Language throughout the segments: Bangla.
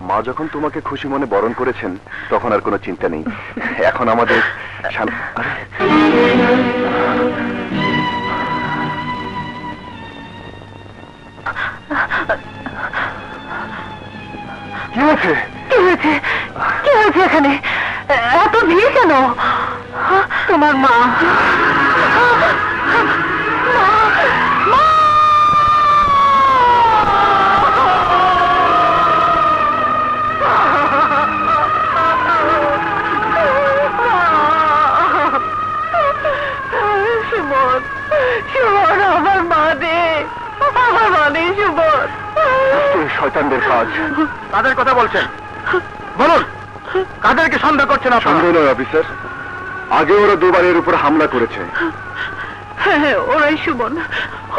মা যখন তোমাকে খুশি মনে বরণ করেছেন তখন আর কোনো চিন্তা নেই। এখন আমাদের কি হয়েছে? কি হয়েছে? কি হয়েছে এখানে? এত ভিড় কেন? তোমার মা আমার মা দে, আমার মা নেই সুবোধ। শয়তানদের কাজ। কাদের কথা বলছেন বলুন, কাদেরকে সন্দেহ করছেন? সন্দেহ নয় অফিসার, আগে ওরা দুবার এর উপর হামলা করেছে। হ্যাঁ, ওরাই সুমন,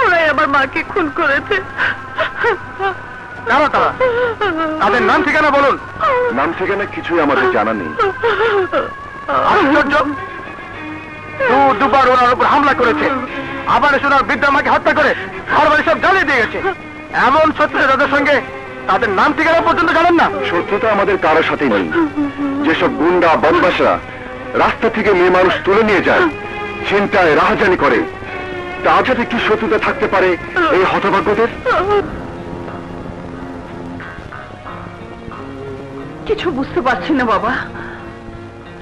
ওরাই আমার মাকে খুন করেছে। কারা তারা? তাদের নাম ঠিকানা বলুন। নাম ঠিকানা কিছুই আমাদের জানা নেই। আশ্চর্য, দুবার ওনার উপর হামলা করেছে, আবার এসে ওনার বৃদ্ধা মাকে হত্যা করে ঘর বাড়ি সব জ্বালিয়ে দিয়ে গেছে। এমন শত্রুতা তাদের সঙ্গে, তাদের নাম ঠিকানা পর্যন্ত জানেন না? শত্রুতা আমাদের কারোর সাথে নেই। যেসব গুন্ডা বদমাশরা রাস্তা থেকে মেয়ে মানুষ তুলে নিয়ে যায়, চিন্তায় রাহাজানি করে, তার সাথে কি শত্রুতা থাকতে পারে এই হতভাগ্যদের? কিছু বুঝতে পারছি না বাবা।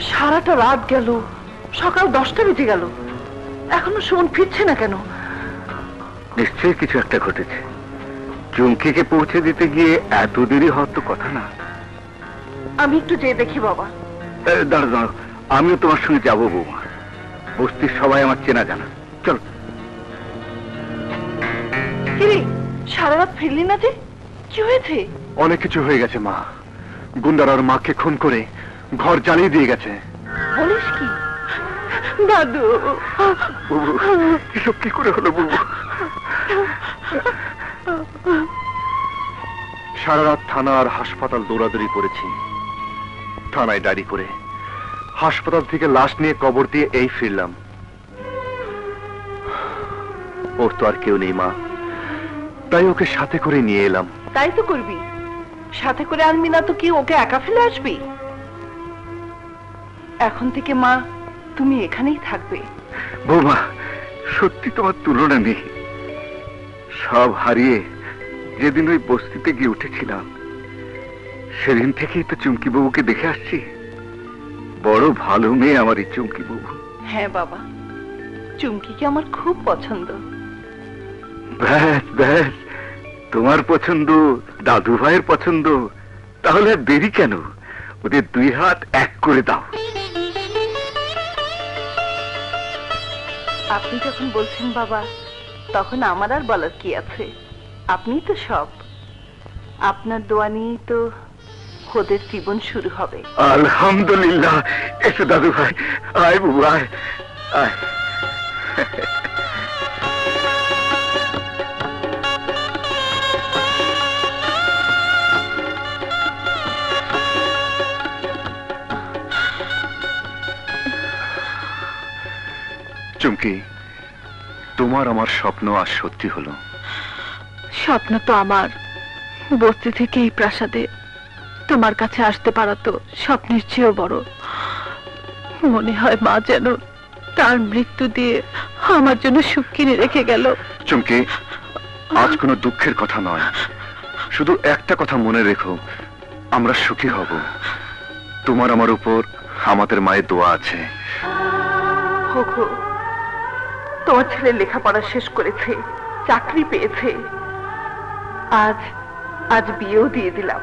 সারাটা রাত গেল, সকাল 10টা বেজে গেল, এখনো সুমন ফিরছে না কেন? নিশ্চয়ই কিছু একটা ঘটেছে। চুমকিকে পৌঁছে দিতে গিয়ে এত দেরি হওয়ার তো কথা না। আমি একটু যেয়ে দেখি বাবা। দাঁড়ো দাঁড়ো, আমিও তোমার সঙ্গে যাবো বৌমা। বস্তির সবাই আমার চেনা জানা। চলো। কিরে, সারা রাত ফিরলি না যে? কি হয়েছে? অনেক কিছু হয়ে গেছে মা। গুন্ডার আর মাকে খুন করে ঘর জ্বালিয়ে দিয়ে গেছে। বলিস কি? দাদু, এসব কি করে হলো বুবু? সারা রাত থানা আর হাসপাতাল দৌড়াদৌড়ি করেছি। থানায় ডায়েরি করে, হাসপাতাল থেকে লাশ নিয়ে কবর দিয়ে এই ফিরলাম। ওর তো আর কেউ নেই মা, তাই ওকে সাথে করে নিয়ে এলাম। তাই তো করবি, সাথে করে আনবি না তো কি ওকে একা ফেলে আসবি? এখন থেকে মা তুমি এখানেই থাকবে। বৌমা, সত্যি তোমার তুলনা নেই। সব হারিয়ে যেদিন ওই বস্তিতে গিয়ে উঠেছিলাম, সেদিন থেকেই তো চুমকি বাবুকে দেখে আসছি। বড় ভালো মেয়ে আমার এই চুমকি বাবু। হ্যাঁ বাবা, চুমকিকে আমার খুব পছন্দ। ব্যাস ব্যাস, তোমার পছন্দ, দাদু ভাইয়ের পছন্দ, তাহলে আর দেরি কেন? ওদের দুই হাত এক করে দাও। আপনি যখন বলছেন বাবা, তখন আমার আর বলার কি আছে? আপনি তো সব। আপনার দোয়া নিয়েই তো ওদের জীবন শুরু হবে। আলহামদুলিল্লাহ। এসো দাদু ভাই, আয় বাবু আয় আয়। চুমকি, তোমার আমার স্বপ্ন আজ সত্যি হলো। স্বপ্ন তো আমার বস্তি থেকে এই প্রাসাদে তোমার কাছে আসতে পারা তো স্বপ্নের চেয়েও বড়। মনে হয় মা যেন তার মৃত্যু দিয়ে আমার জন্য সুখ কিনে রেখে গেল। চুমকি, আজ কোনো দুঃখের কথা নয়, শুধু একটা কথা মনে রেখো, আমরা সুখী হব। তোমার আমার উপর আমাদের মায়ের দোয়া আছে। তোমার ছেলে লেখাপড়া শেষ করেছে, চাকরি পেয়েছে, আজ আজ বিয়েও দিয়ে দিলাম।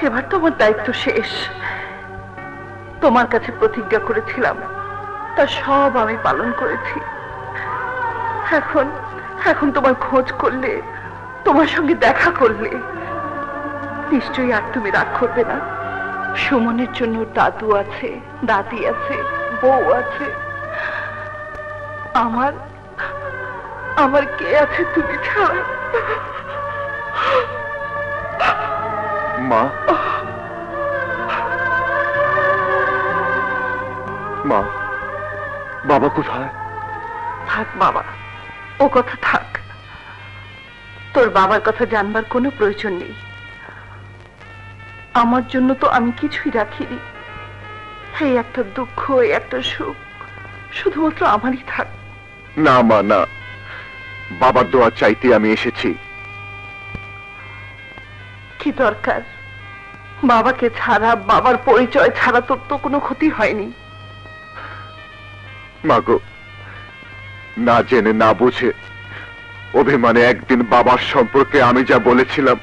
এবার তোমার দায়িত্ব শেষ। তোমার কাছে প্রতিজ্ঞা করেছিলাম, তা সব আমি পালন করেছি। এখন তোমার খোঁজ করলে, তোমার সঙ্গে দেখা করলে নিশ্চয়ই আর তুমি রাগ করবে না। সুমনের জন্য দাদু আছে, দাদি আছে, বউ আছে, আমার কে আছে তুমি ছাড়া? মা, মা, বাবা কোথায়? থাক বাবা, ও কথা থাক। তোর বাবার কথা জানবার কোনো প্রয়োজন নেই। আমার জন্য তো আমি কিছুই রাখিনি। এই একটা দুঃখ, এই একটা সুখ শুধুমাত্র আমারই থাক। না মা, না, বাবার দোয়া চাইতে আমি এসেছি। কি দরকার? বাবাকে ছাড়া, বাবার পরিচয় ছাড়া তোর তো কোনো ক্ষতি হয়নি। মাগো, না জেনে না বুঝে অভিমানে একদিন বাবার সম্পর্কে আমি যা বলেছিলাম,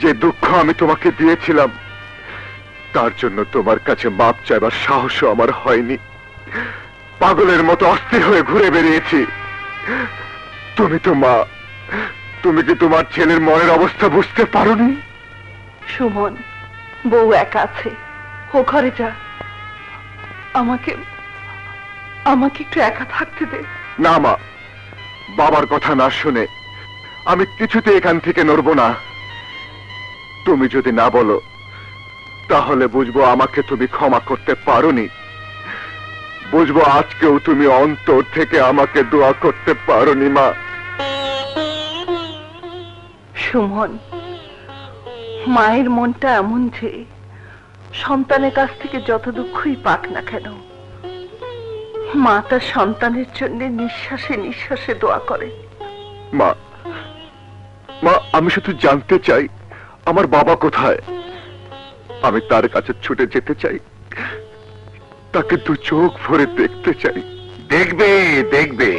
যে দুঃখ আমি তোমাকে দিয়েছিলাম, তার জন্য তোমার কাছে মাপ চাইবার সাহসও আমার হয়নি। পাগলের মতো অস্থির হয়ে ঘুরে বেরিয়েছি। তুমি তো মা, তুমি কি তোমার ছেলের মনের অবস্থা বুঝতে পারোনি? সুমন, বউ একা আছে, ও ঘরে যা। আমাকে আমাকে একটু একা থাকতে দে। না মা, বাবার কথা না শুনে আমি কিছুতে এখান থেকে নড়ব না। তুমি যদি না বলো তাহলে বুঝবো আমাকে তুমি ক্ষমা করতে পারোনি। বুঝবো আজকেও তুমি অন্তর থেকে আমাকে দোয়া করতে পারোনি মা। সুমন, মায়ের মনটা এমন যে সন্তানের কাছ থেকে যত দুঃখই পাক না কেন, মা তার সন্তানের জন্য নিঃশ্বাসে নিঃশ্বাসে দোয়া করে। মা, মা, আমি শুধু জানতে চাই আমার বাবা কোথায়। আমি তার কাছে ছুটে যেতে চাই, তাকে দু চোখ ভরে দেখতে চাই। দেখবে দেখবে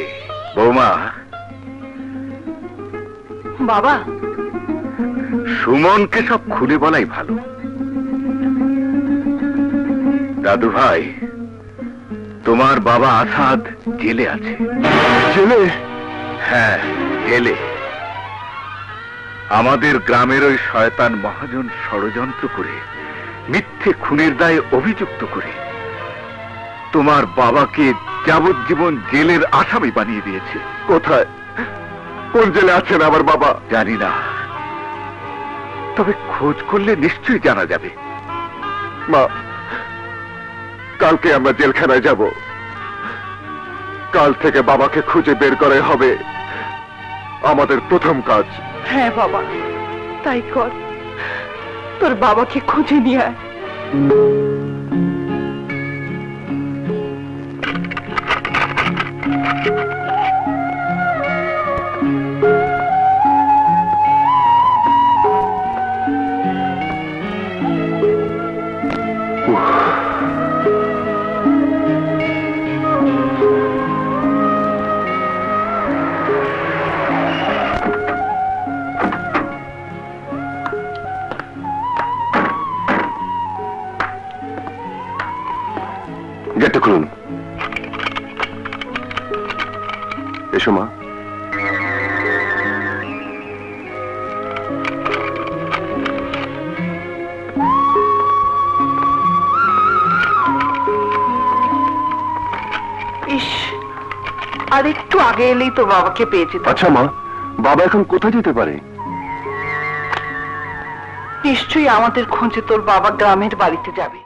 বৌমা। বাবা, সুমনকে সব খুলে বলাই ভালো। দাদু ভাই, তোমার বাবা আসাদ জেলে আছে। জেলে? হ্যাঁ, জেলে। আমাদের গ্রামের ওই শয়তান মহাজন ষড়যন্ত্র করে মিথ্যে খুনের দায়ে অভিযুক্ত করে তোমার বাবাকে যাবজ্জীবন জেলের আসামি বানিয়ে দিয়েছে। কোথায়, কোন জেলে আছেন আমার বাবা? জানি না, তবে খোঁজ করলে নিশ্চয়ই জানা যাবে। মা, কালকে আমরা জেলখানায় যাব। কাল থেকে বাবাকে খুঁজে বের করে হবে আমাদের প্রথম কাজ। হ্যাঁ বাবা, তাই কর। তোর বাবাকে খুঁজে নিয়ে আয়। গেটটা খুলুন। এসো মা। ইস, আর একটু আগে এলেই তো বাবাকে পেয়ে যেত। আচ্ছা মা, বাবা এখন কোথায় যেতে পারে? নিশ্চয়ই আমাদের খোঁজে তোর বাবা গ্রামের বাড়িতে যাবে।